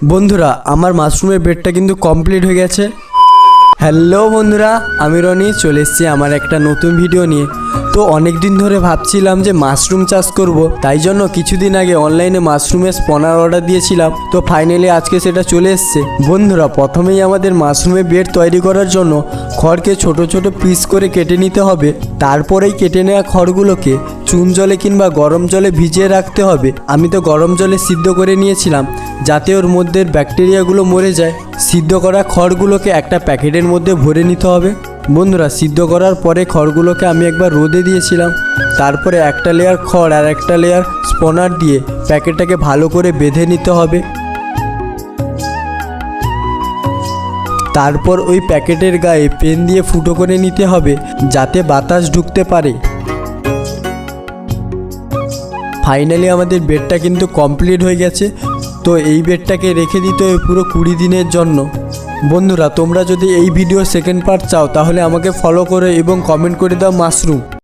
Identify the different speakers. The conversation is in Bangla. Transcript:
Speaker 1: বন্ধুরা আমার মাশরুমের বেডটা কিন্তু কমপ্লিট হয়ে গেছে। হ্যালো বন্ধুরা, আমি রনি চলে এসেছি আমার একটা নতুন ভিডিও নিয়ে। তো অনেক দিন ধরে ভাবছিলাম যে মাশরুম চাষ করব, তাই জন্য কিছুদিন আগে অনলাইনে মাশরুমের স্পনার অর্ডার দিয়েছিলাম। তো ফাইনালি আজকে সেটা চলে এসছে। বন্ধুরা প্রথমেই আমাদের মাশরুমের বেড তৈরি করার জন্য খড়কে ছোট ছোট পিস করে কেটে নিতে হবে। তারপরেই কেটে নেওয়া খড়গুলোকে চুন জলে কিংবা গরম জলে ভিজিয়ে রাখতে হবে। আমি তো গরম জলে সিদ্ধ করে নিয়েছিলাম যাতে ওর মধ্যে ব্যাকটেরিয়াগুলো মরে যায়। সিদ্ধ করা খড়গুলোকে একটা প্যাকেটের মধ্যে ভরে নিতে হবে। বন্ধুরা সিদ্ধ করার পরে খড়গুলোকে আমি একবার রোদে দিয়েছিলাম। তারপরে একটা লেয়ার খড় আর একটা লেয়ার স্পনার দিয়ে প্যাকেটটাকে ভালো করে বেঁধে নিতে হবে। তারপর ওই প্যাকেটের গায়ে পেন দিয়ে ফুটো করে নিতে হবে যাতে বাতাস ঢুকতে পারে। ফাইনালি আমাদের বেডটা কিন্তু কমপ্লিট হয়ে গেছে। তো এই বেডটাকে রেখে দিতে হবে পুরো 20 দিনের জন্য। বন্ধুরা তোমরা যদি এই ভিডিও সেকেন্ড পার্ট চাও তাহলে আমাকে ফলো করে এবং কমেন্ট করে দাও মাশরুম।